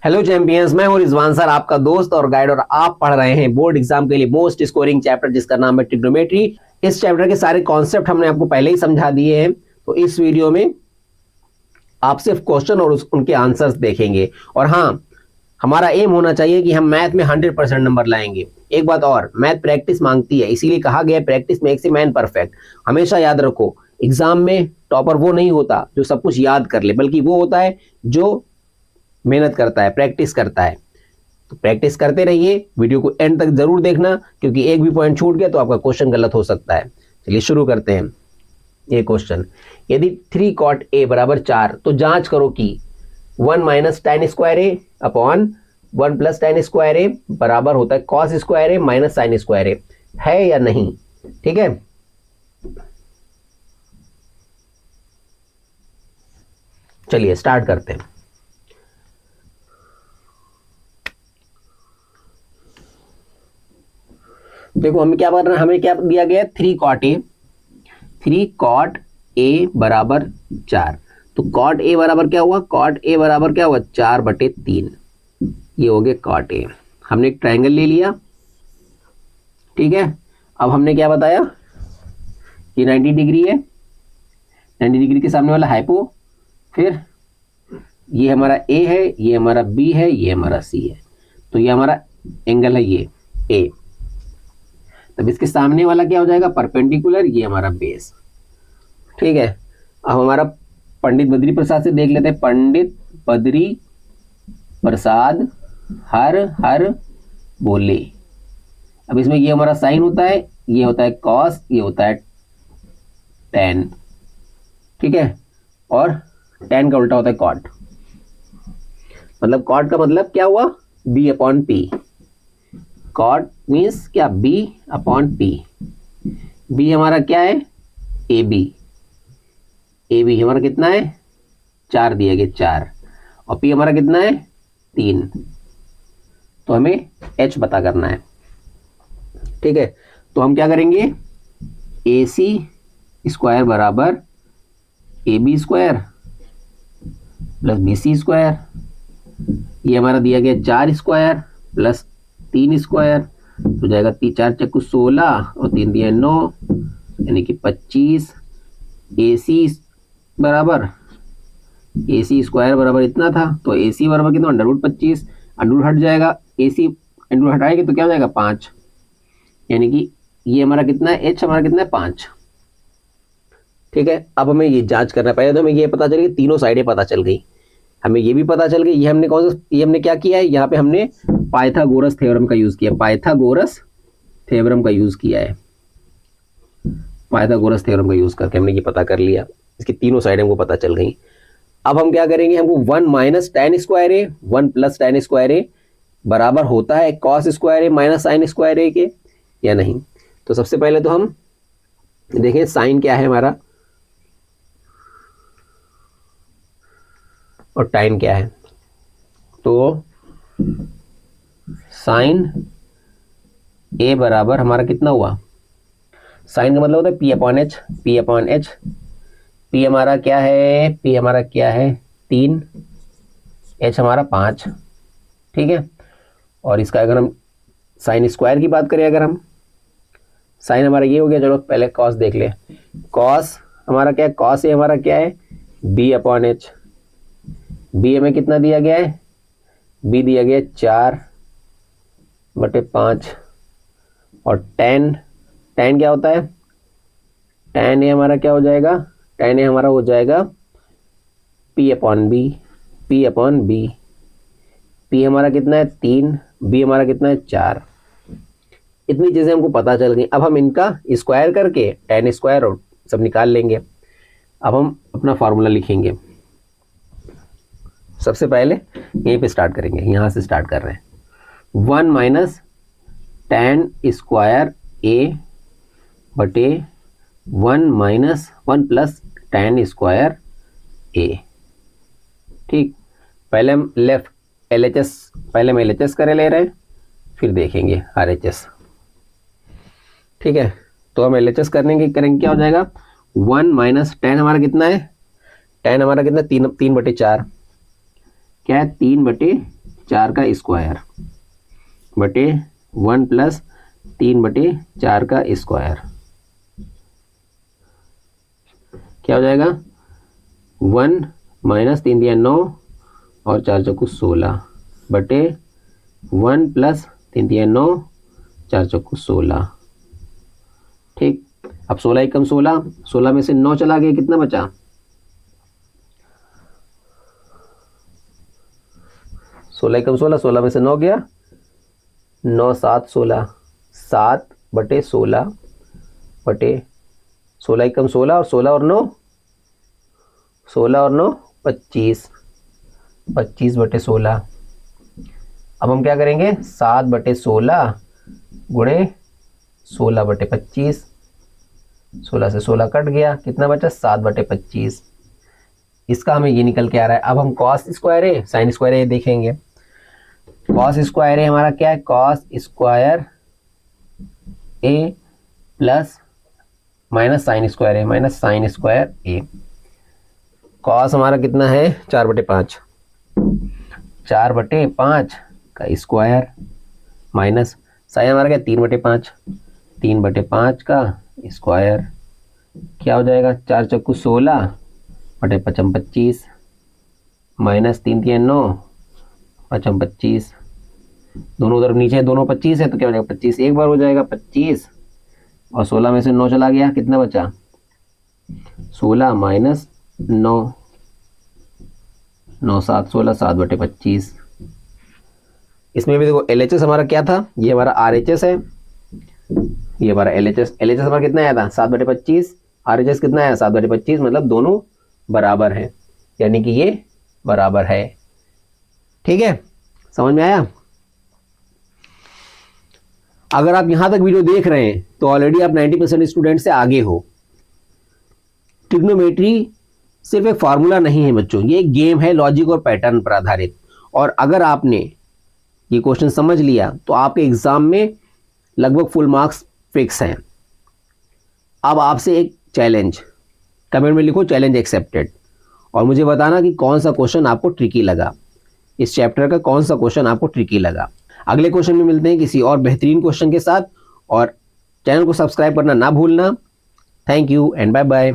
Hello champions, मैं हूं Rizwan sir, आपका दोस्त और गाइड, और आप पढ़ रहे हैं बोर्ड एग्जाम के लिए मोस्ट स्कोरिंग चैप्टर जिसका नाम है ट्रिग्नोमेट्री। इस चैप्टर के सारे कॉन्सेप्ट हमने आपको पहले ही समझा दिए हैं, तो इस वीडियो में आप सिर्फ क्वेश्चन और उनके आंसर्स देखेंगे। और हाँ, हमारा एम होना चाहिए कि हम मैथ में 100% नंबर लाएंगे। एक बात और, मैथ प्रैक्टिस मांगती है, इसीलिए कहा गया है practice makes a man perfect. हमेशा याद रखो, एग्जाम में टॉपर वो नहीं होता जो सब कुछ याद कर ले, बल्कि वो होता है जो मेहनत करता है, प्रैक्टिस करता है। तो प्रैक्टिस करते रहिए, वीडियो को एंड तक जरूर देखना, क्योंकि एक भी पॉइंट छूट गया तो आपका क्वेश्चन गलत हो सकता है। चलिए शुरू करते हैं। ये क्वेश्चन, यदि 3 cot a बराबर 4, तो जांच करो कि 1 माइनस tan स्क्वायर ए अपॉन 1 प्लस tan स्क्वायर ए बराबर होता है cos स्क्वायर ए माइनस साइन स्क्वायर ए, है या नहीं। ठीक है, चलिए स्टार्ट करते हैं। देखो हमें क्या करना है, हमें क्या दिया गया है, 3 cot a बराबर 4। तो cot a बराबर क्या हुआ, cot a बराबर क्या हुआ, 4/3। ये हो गया cot a। हमने एक ट्रायंगल ले लिया, ठीक है। अब हमने क्या बताया, ये 90 डिग्री है, 90 डिग्री के सामने वाला हाइपो, फिर ये हमारा a है, ये हमारा b है, ये हमारा c है। तो ये हमारा एंगल है, ये a। तब इसके सामने वाला क्या हो जाएगा, परपेंडिकुलर, ये हमारा बेस। ठीक है, अब हमारा पंडित बद्री प्रसाद से देख लेते हैं। पंडित बद्री प्रसाद हर हर बोले। अब इसमें ये हमारा साइन होता है, ये होता है कॉस, ये होता है टेन। ठीक है, और टेन का उल्टा होता है कॉट। मतलब कॉट का मतलब क्या हुआ, b/p। कॉट मीन्स क्या, b/p। b हमारा क्या है, ab। ab हमारा कितना है, 4 दिया गया, 4। और p हमारा कितना है, 3। तो हमें h पता करना है। ठीक है, तो हम क्या करेंगे, ac स्क्वायर बराबर ab square plus bc square. ये हमारा दिया गया 4 स्क्वायर प्लस 3 स्क्वायर, तो जाएगा 4 चक्कू 16 और 3 दिया 9, यानी कि 25। AC बराबर, AC स्क्वायर बराबर इतना था, तो AC बराबर कितना, √25। अंडर हट जाएगा, AC अंडर हटाएंगे तो क्या हो जाएगा, 5। यानी कि ये हमारा कितना है, H हमारा कितना है, 5। ठीक है, अब हमें ये जांच करना पड़ेगा। तो हमें ये पता चल गई, तीनों साइडें पता चल गई। हमें ये भी पता चल गई, ये हमने कौन सा, ये हमने क्या किया है, यहाँ पे हमने पाइथागोरस थ्योरम का यूज किया, पाइथागोरस थ्योरम का यूज किया है। पाइथागोरस थ्योरम का यूज करके हमने ये पता कर लिया, इसकी तीनों साइड हमको पता चल गई। अब हम क्या करेंगे, हमको 1 माइनस tan स्क्वायर ए 1 प्लस tan स्क्वायर ए बराबर होता है cos स्क्वायर ए माइनस साइन स्क्वायर ए के, या नहीं। तो सबसे पहले तो हम देखें साइन क्या है हमारा और टाइन क्या है। तो साइन ए बराबर हमारा कितना हुआ, साइन का मतलब होता है p/h, p/h। p हमारा क्या है, p हमारा क्या है, 3, h हमारा 5। ठीक है, और इसका अगर हम साइन स्क्वायर की बात करें, अगर हम साइन हमारा ये हो गया, चलो पहले कॉस देख ले। कॉस हमारा क्या है, कॉस ए हमारा क्या है, b/h। b हमें कितना दिया गया है, b दिया गया 4/5। और tan क्या होता है, tan ए हमारा क्या हो जाएगा, tan ए हमारा हो जाएगा p/b, p/b। p हमारा कितना है, 3, b हमारा कितना है, 4। इतनी चीजें हमको पता चल गई। अब हम इनका स्क्वायर करके tan स्क्वायर और सब निकाल लेंगे। अब हम अपना फार्मूला लिखेंगे। सबसे पहले यहीं पे स्टार्ट करेंगे, यहाँ से स्टार्ट कर रहे हैं। 1 माइनस tan स्क्वायर ए बटे 1 माइनस 1 प्लस tan स्क्वायर ए। ठीक, पहले हम लेफ्ट LHS, पहले हम LHS करे ले रहे हैं, फिर देखेंगे RHS। ठीक है, तो हम LHS करेंगे क्या हो जाएगा, 1 माइनस tan हमारा कितना है, tan हमारा कितना, 3/4। क्या है, 3/4। 4 का स्क्वायर बटे 1 प्लस 3 बटे 4 का स्क्वायर क्या हो जाएगा 1 माइनस 3 दिया 9 और 4 चौकू 16 बटे 1 प्लस 3 दिया 9 4 चौकू 16। ठीक, अब 16 एकम 16, 16 में से 9 चला गया, कितना बचा 16 एकम 16, 16 में से 9 गया, 9 7 16, 7 बटे 16 बटे 16 एकम 16 और 16 और 9 16 और 9 25, 25 बटे 16। अब हम क्या करेंगे 7 बटे 16 गुणे 16 बटे 25, 16 से 16 कट गया, कितना बचा 7 बटे 25। इसका हमें ये निकल के आ रहा है। अब हम कॉस स्क्वायर है साइन स्क्वायर है देखेंगे। कॉस स्क्वायर है हमारा क्या है कॉस स्क्वायर ए प्लस माइनस साइन स्क्वायर है माइनस साइन स्क्वायर ए। कॉस हमारा कितना है 4 बटे 5, 4 बटे 5 का स्क्वायर माइनस साइन हमारा क्या 3 बटे 5, 3 बटे 5 का स्क्वायर क्या हो जाएगा 4 चौकू 16 बटे 5 25 माइनस 3 3 9 5 25, दोनों उधर नीचे दोनों 25 है तो क्या हो जाएगा 25 एक बार हो जाएगा 25 और 16 में से 9 चला गया, कितना बचा 16 माइनस 9, 9 7 16, 7 बटे 25। इसमें भी देखो LHS हमारा क्या था, ये हमारा RHS है, ये हमारा LHS हमारा कितना आया था 7 बटे 25, RHS कितना आया 7 बटे 25, मतलब दोनों बराबर है, यानी कि ये बराबर है। ठीक है, समझ में आया। अगर आप यहां तक वीडियो देख रहे हैं तो ऑलरेडी आप 90% स्टूडेंट से आगे हो। ट्रिग्नोमेट्री सिर्फ एक फार्मूला नहीं है बच्चों, ये एक गेम है लॉजिक और पैटर्न पर आधारित। और अगर आपने ये क्वेश्चन समझ लिया तो आपके एग्जाम में लगभग फुल मार्क्स फिक्स हैं। अब आपसे एक चैलेंज, कमेंट में लिखो चैलेंज एक्सेप्टेड, और मुझे बताना कि कौन सा क्वेश्चन आपको ट्रिकी लगा, इस चैप्टर का कौन सा क्वेश्चन आपको ट्रिकी लगा। अगले क्वेश्चन में मिलते हैं किसी और बेहतरीन क्वेश्चन के साथ, और चैनल को सब्सक्राइब करना ना भूलना। Thank you and bye bye.